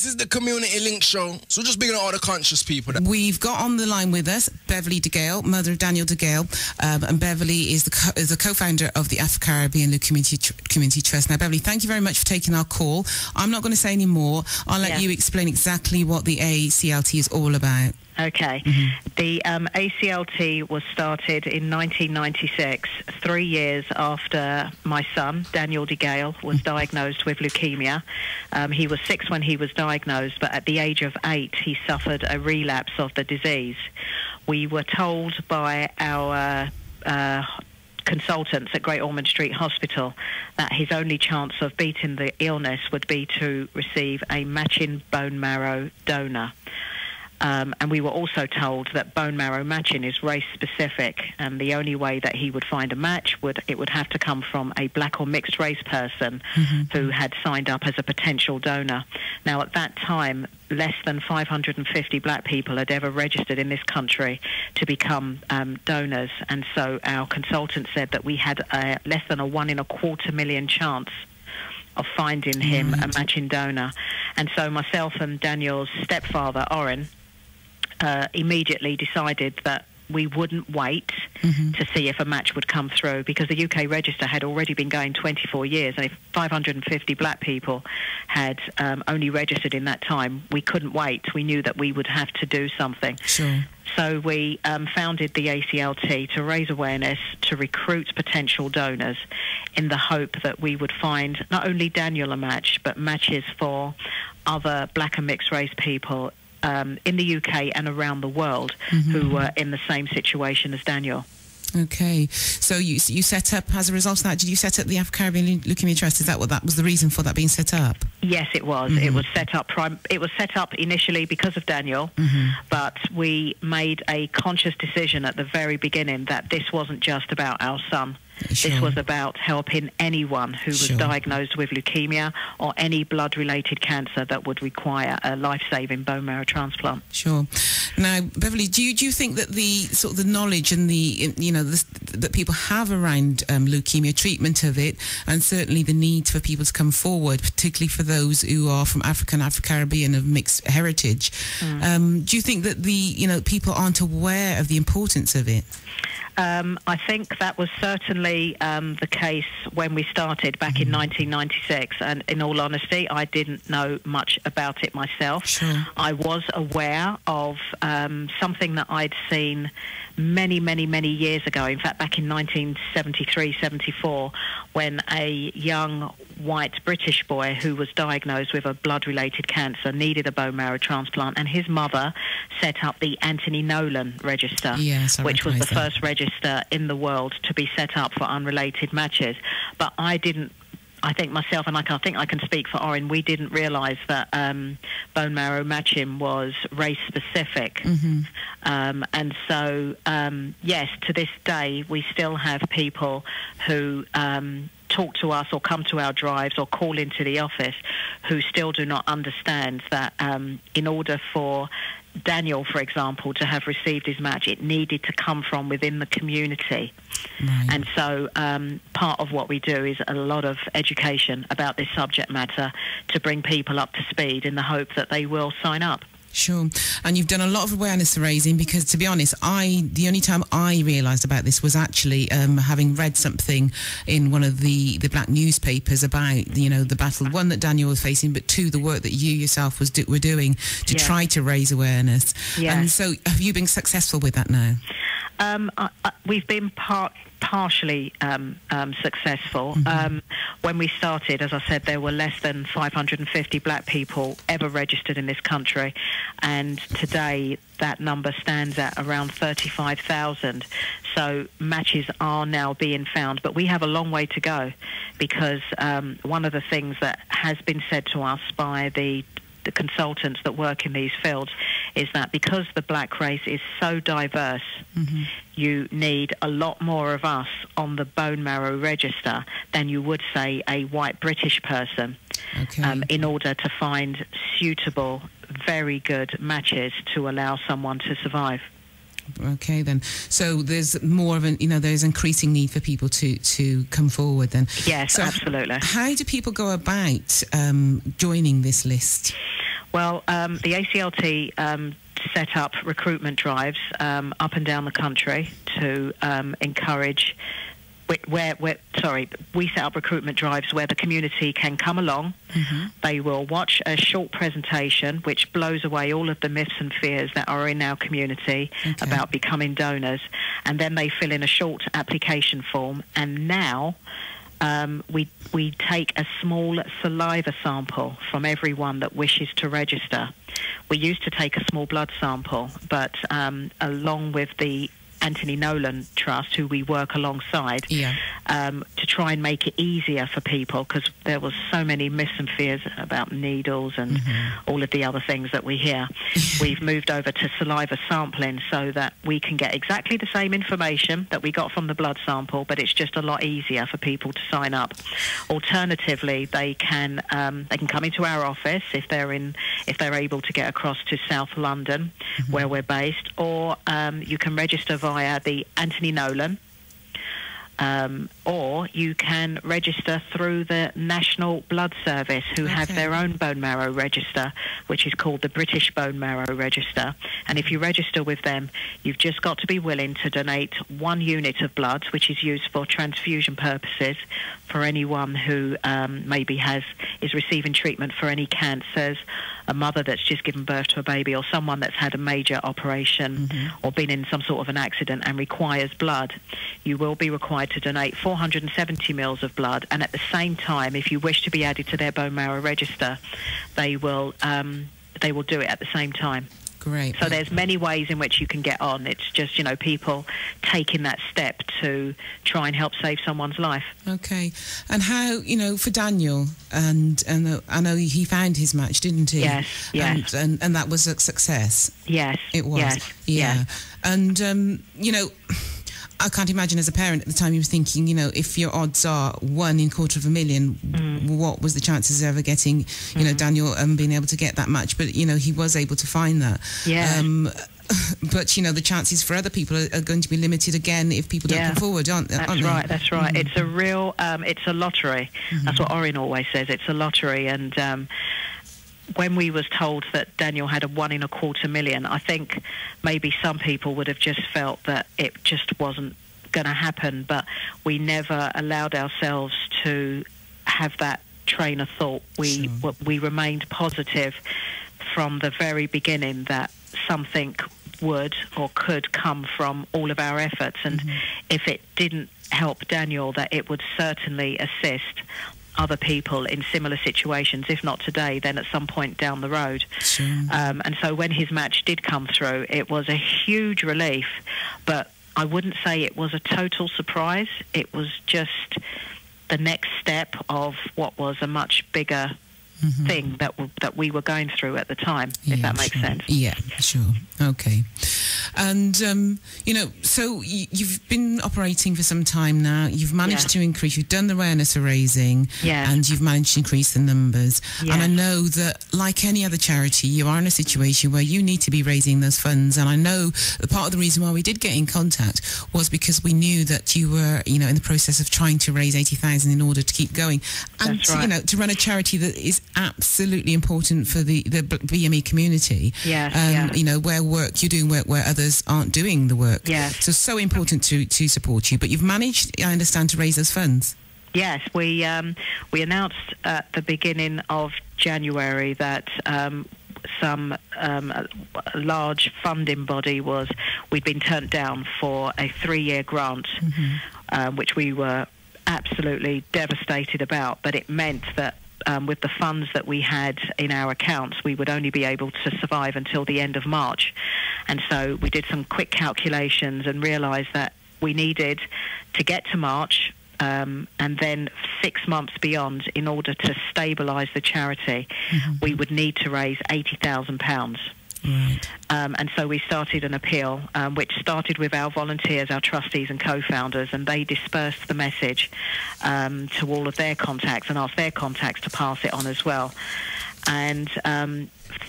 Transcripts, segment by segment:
is the Community Link Show, so just bringing out all the conscious people. We've got on the line with us Beverley DeGale, mother of Daniel DeGale, and Beverley is the co-founder of the Afro-Caribbean Community Trust. Now, Beverley, thank you very much for taking our call. I'm not going to say any more. I'll let you explain exactly what the ACLT is all about. Okay. The ACLT was started in 1996, 3 years after my son, Daniel DeGale, was diagnosed with leukemia. He was 6 when he was diagnosed, but at the age of 8, he suffered a relapse of the disease. We were told by our consultants at Great Ormond Street Hospital that his only chance of beating the illness would be to receive a matching bone marrow donor. And we were also told that bone marrow matching is race-specific, and the only way that he would find a match would have to come from a black or mixed race person who had signed up as a potential donor. Now, at that time, less than 550 black people had ever registered in this country to become donors, and so our consultant said that we had less than a 1 in a quarter million chance of finding him a matching donor. And so myself and Daniel's stepfather, Oren, immediately decided that we wouldn't wait to see if a match would come through, because the UK register had already been going 24 years, and if 550 black people had only registered in that time, we couldn't wait. We knew that we would have to do something. Sure. So we founded the ACLT to raise awareness, to recruit potential donors, in the hope that we would find not only Daniel a match, but matches for other black and mixed race people in the UK and around the world who were in the same situation as Daniel. Okay, so you set up, as a result of that, did you set up the Afro-Caribbean Leukemia Trust? Is that what that was the reason for that being set up? Yes, it was. It was set up. It was set up initially because of Daniel, but we made a conscious decision at the very beginning that this wasn't just about our son. Sure. This was about helping anyone who was diagnosed with leukemia or any blood-related cancer that would require a life-saving bone marrow transplant. Sure. Now, Beverley, do you think that the sort of the knowledge and the that people have around leukemia, treatment of it, and certainly the need for people to come forward, particularly for those who are from African, Afro-Caribbean of mixed heritage, do you think that people aren't aware of the importance of it? I think that was certainly the case when we started back in 1996, and in all honesty, I didn't know much about it myself. Sure. I was aware of something that I'd seen many, many, many years ago, in fact back in 1973-74, when a young white British boy who was diagnosed with a blood-related cancer needed a bone marrow transplant, and his mother set up the Anthony Nolan register, which was the first register in the world to be set up for unrelated matches. But I think myself, and I think I can speak for Oren, we didn't realise that bone marrow matching was race-specific. And so, yes, to this day, we still have people who talk to us or come to our drives or call into the office who still do not understand that in order for Daniel, for example, to have received his match, it needed to come from within the community. And so part of what we do is a lot of education about this subject matter to bring people up to speed in the hope that they will sign up. Sure. And you've done a lot of awareness raising, because, to be honest, the only time I realised about this was actually having read something in one of the black newspapers about, the battle, one, that Daniel was facing, but two, the work that you yourself were doing to try to raise awareness. And so have you been successful with that now? We've been partially successful. When we started, as I said, there were less than 550 black people ever registered in this country, and today that number stands at around 35,000. So matches are now being found, but we have a long way to go, because one of the things that has been said to us by the consultants that work in these fields is that because the black race is so diverse, you need a lot more of us on the bone marrow register than you would, say, a white British person, in order to find suitable, very good matches to allow someone to survive. Okay, then. So there's more of there's increasing need for people to come forward then. Yes, so absolutely. How do people go about joining this list? Well, the ACLT set up recruitment drives up and down the country to encourage. We set up recruitment drives where the community can come along. Mm-hmm. They will watch a short presentation which blows away all of the myths and fears that are in our community about becoming donors, and then they fill in a short application form. And now we take a small saliva sample from everyone that wishes to register. We used to take a small blood sample, but along with the Anthony Nolan Trust, who we work alongside, to try and make it easier for people, because there was so many myths and fears about needles and all of the other things that we hear. We've moved over to saliva sampling so that we can get exactly the same information that we got from the blood sample, but it's just a lot easier for people to sign up. Alternatively, they can come into our office if they're able to get across to South London, where we're based, or you can register via the Anthony Nolan, or you can register through the National Blood Service, who have their own bone marrow register, which is called the British Bone Marrow Register. And if you register with them, you've just got to be willing to donate 1 unit of blood, which is used for transfusion purposes for anyone who maybe is receiving treatment for any cancers, a mother that's just given birth to a baby, or someone that's had a major operation or been in some sort of an accident and requires blood. You will be required to donate 470 mils of blood, and at the same time, if you wish to be added to their bone marrow register, they will do it at the same time. Great. So there's many ways in which you can get on. It's just, people taking that step to try and help save someone's life. Okay. And how, for Daniel, and I know he found his match, didn't he? Yes, yes. And that was a success. Yes. It was. Yes, yeah. yes. And, I can't imagine as a parent at the time you were thinking, if your odds are 1 in 250,000, what was the chances of ever getting, Daniel being able to get that match? But, he was able to find that. Yeah. But, the chances for other people are going to be limited again if people don't come forward, aren't they? That's right. It's a real, it's a lottery. That's what Orin always says. It's a lottery. And when we was told that Daniel had a 1 in 250,000, I think maybe some people would have just felt that it just wasn't going to happen, but we never allowed ourselves to have that train of thought. We remained positive from the very beginning that something would or could come from all of our efforts, and if it didn't help Daniel, that it would certainly assist other people in similar situations, if not today, then at some point down the road. Sure. And so when his match did come through, it was a huge relief, but I wouldn't say it was a total surprise. It was just the next step of what was a much bigger thing that we were going through at the time, if that makes sense. Yeah, sure. Okay. And, so you've been operating for some time now. You've managed to increase, you've done the awareness raising, and you've managed to increase the numbers. And I know that, like any other charity, you are in a situation where you need to be raising those funds. And I know that part of the reason why we did get in contact was because we knew that you were, in the process of trying to raise 80,000 in order to keep going. And, to run a charity that is absolutely important for the BME community. Where you're doing work where others aren't doing the work. So important to support you. But you've managed, I understand, to raise those funds. Yes, we announced at the beginning of January that some large funding body we'd been turned down for a 3-year grant, which we were absolutely devastated about. But it meant that with the funds that we had in our accounts, we would only be able to survive until the end of March. And so we did some quick calculations and realised that we needed to get to March and then 6 months beyond in order to stabilise the charity. We would need to raise £80,000. Right. And so we started an appeal, which started with our volunteers, our trustees and co-founders, and they dispersed the message to all of their contacts and asked their contacts to pass it on as well. And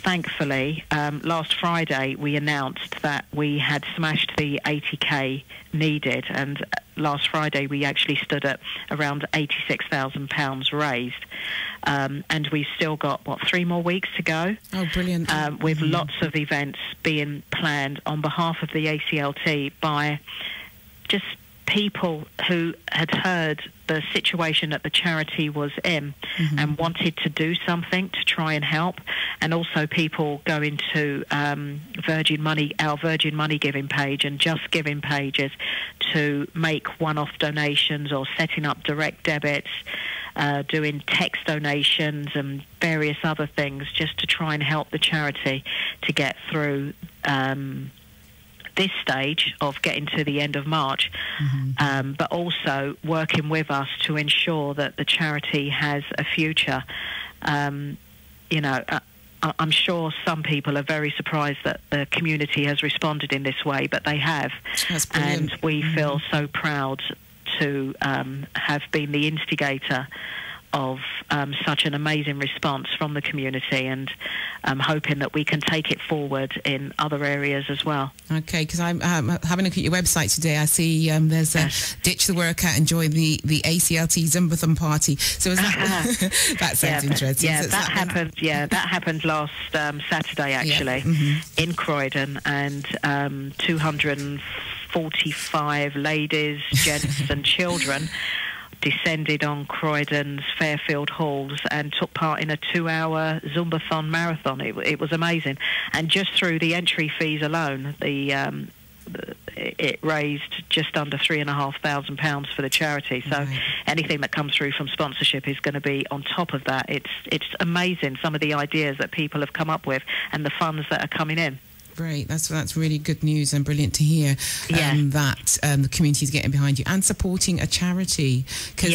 thankfully, last Friday we announced that we had smashed the 80k needed, and last Friday we actually stood at around £86,000 raised, and we've still got 3 more weeks to go. Oh, brilliant! With lots of events being planned on behalf of the ACLT by just people who had heard the situation that the charity was in and wanted to do something to try and help, and also people going to our Virgin Money giving page and Just Giving pages to make one-off donations, or setting up direct debits, doing text donations and various other things, just to try and help the charity to get through this stage of getting to the end of March, but also working with us to ensure that the charity has a future. I'm sure some people are very surprised that the community has responded in this way, but they have. And we feel so proud to have been the instigator of such an amazing response from the community, and I'm hoping that we can take it forward in other areas as well. Okay, because I'm having a look at your website today. I see there's a Ditch the Workout and Join the ACLT Zumbathon Party. So is that, that sounds interesting. Yeah, that happened. Yeah, that happened last Saturday actually in Croydon, and 245 ladies, gents and children descended on Croydon's Fairfield halls and took part in a 2-hour Zumbathon marathon. It was amazing, and just through the entry fees alone, it raised just under £3,500 for the charity. So anything that comes through from sponsorship is going to be on top of that. It's amazing, some of the ideas that people have come up with and the funds that are coming in. Great, that's really good news and brilliant to hear that the community is getting behind you and supporting a charity, because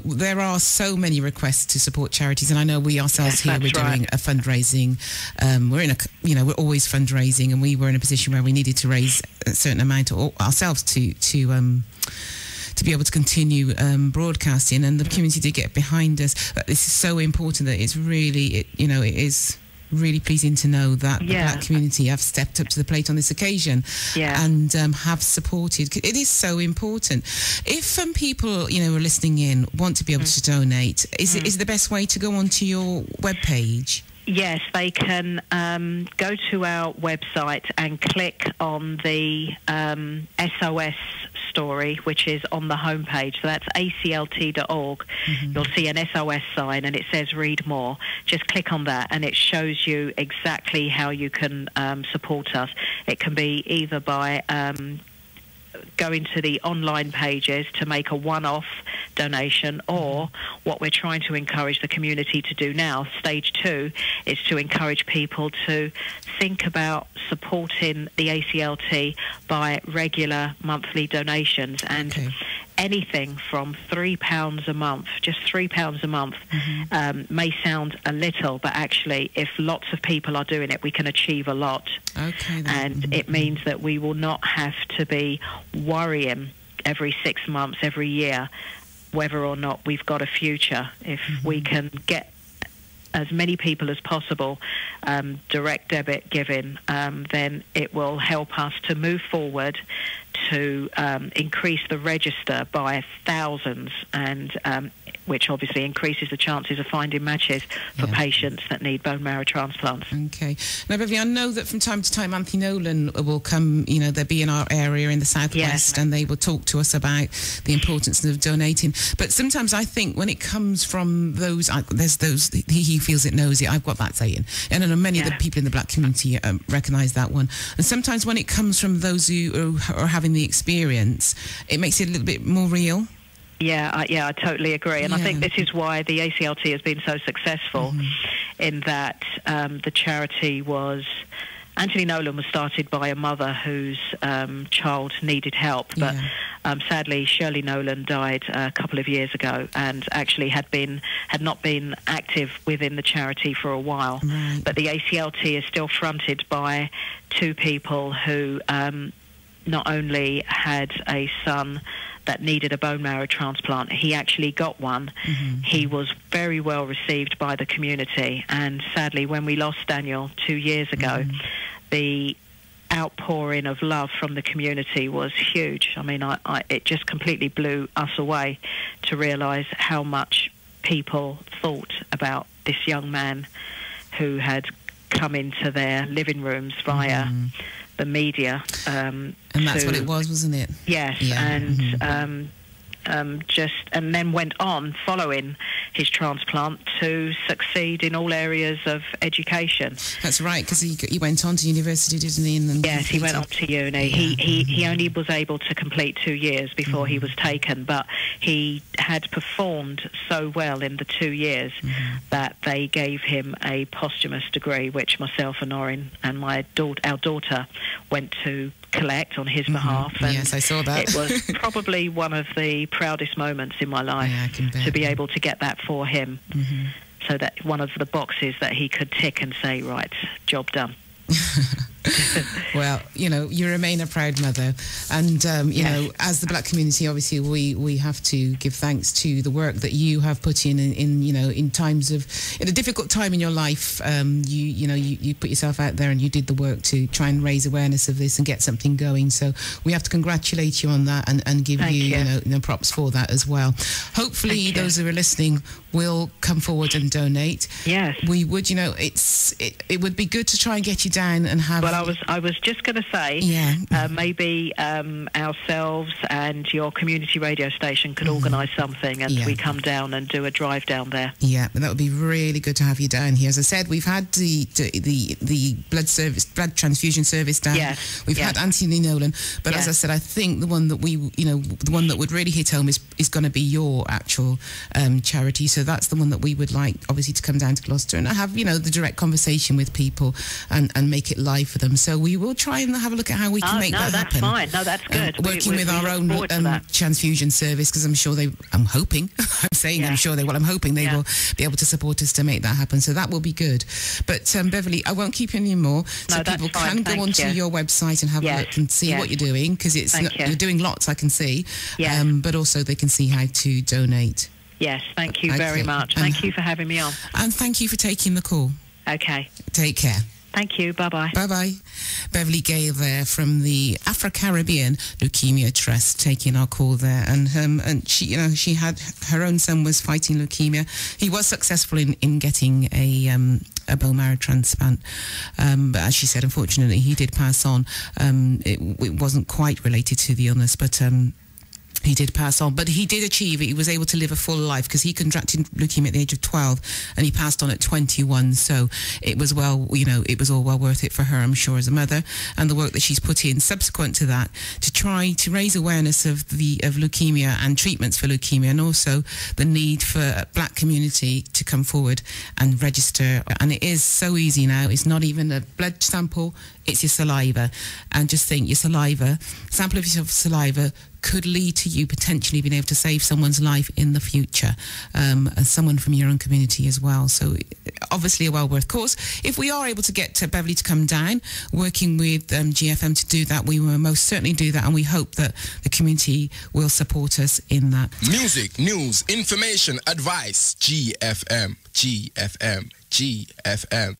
there are so many requests to support charities, and I know we ourselves here we're doing a fundraising. We're always fundraising, and we were in a position where we needed to raise a certain amount ourselves to be able to continue broadcasting, and the community did get behind us. But this is so important that it's really it is really pleasing to know that the black community have stepped up to the plate on this occasion and have supported. It is so important. If people, are listening in, want to be able to donate, is the best way to go onto your webpage? Yes, they can go to our website and click on the SOS story, which is on the homepage. So that's aclt.org. You'll see an SOS sign and it says read more. Just click on that and it shows you exactly how you can support us. It can be either by going to the online pages to make a one-off donation, or what we're trying to encourage the community to do now, stage 2, is to encourage people to think about supporting the ACLT by regular monthly donations, and anything from £3 a month, just £3 a month, may sound a little, but actually if lots of people are doing it, we can achieve a lot. And it means that we will not have to be worrying every 6 months, every year, whether or not we've got a future. If we can get as many people as possible direct debit giving, then it will help us to move forward to increase the register by thousands, and which obviously increases the chances of finding matches for patients that need bone marrow transplants. Okay. Now, Beverley, I know that from time to time Anthony Nolan will come, they'll be in our area in the southwest, and they will talk to us about the importance of donating. But sometimes I think when it comes from those, there's those, he feels it knows it, I've got that saying. And I know many of the people in the black community recognise that one. And sometimes when it comes from those who are having the experience, it makes it a little bit more real. I totally agree, and I think this is why the ACLT has been so successful, in that the charity was, Anthony Nolan was started by a mother whose child needed help, but sadly Shirley Nolan died a couple of years ago, and actually had not been active within the charity for a while. But the ACLT is still fronted by two people who not only had a son that needed a bone marrow transplant. He actually got one. He was very well received by the community, and sadly, when we lost Daniel 2 years ago, the outpouring of love from the community was huge. I mean, it just completely blew us away to realise how much people thought about this young man who had come into their living rooms via the media. And that's what it was, wasn't it? Yes, and and then went on following his transplant to succeed in all areas of education. That's right, because he went on to university, didn't he? And yes, he went on to uni. He only was able to complete 2 years before he was taken, but he had performed so well in the 2 years that they gave him a posthumous degree, which myself and Noreen and our daughter went to collect on his behalf. And yes, I saw that. It was probably one of the proudest moments in my life to be able to get that for him. So that one of the boxes that he could tick and say, right, job done. Well, you know, you remain a proud mother, and you know, as the black community, obviously we have to give thanks to the work that you have put in you know, in a difficult time in your life. You put yourself out there and you did the work to try and raise awareness of this and get something going. So we have to congratulate you on that and give you know, props for that as well. Hopefully those who are listening will come forward and donate. Yes, we would. You know, it would be good to try and get you down and have. Well, I was just going to say, maybe ourselves and your community radio station could organise something, and we come down and do a drive down there. Yeah, that would be really good to have you down here. As I said, we've had the blood transfusion service down. Yes. We've had Anthony Nolan, but as I said, I think the one that the one that would really hit home is going to be your actual charity. So that's the one that we would like, obviously, to come down to Gloucester and have, you know, the direct conversation with people and make it live for them. So we will try and have a look at how we can make that happen. No, that's fine. No, that's good. Working with our own transfusion service, because I'm sure I'm hoping they will be able to support us to make that happen. So that will be good. But Beverley, I won't keep you anymore. So people can go onto your website and have a look and see what you're doing, because you're doing lots, I can see. But also they can see how to donate. Yes, thank you very much. Thank you for having me on. And thank you for taking the call. Okay. Take care. Thank you. Bye-bye. Bye-bye. Beverley DeGale there from the Afro-Caribbean Leukemia Trust, taking our call there. And she, you know, she had her own son was fighting leukemia. He was successful in getting a bone marrow transplant. But as she said, unfortunately, he did pass on. It wasn't quite related to the illness, but he did pass on, but he did achieve it. He was able to live a full life, because he contracted leukemia at the age of 12 and he passed on at 21. So it was it was all well worth it for her, I'm sure, as a mother, and the work that she's put in subsequent to that to try to raise awareness of leukemia and treatments for leukemia, and also the need for a black community to come forward and register. And it is so easy now. It's not even a blood sample, it's your saliva. And just think, your sample of your saliva could lead to you potentially being able to save someone's life in the future, as someone from your own community as well. So obviously a well worth cause. If we are able to get Beverley to come down, working with GFM to do that, we will most certainly do that, and we hope that the community will support us in that. Music, news, information, advice, GFM.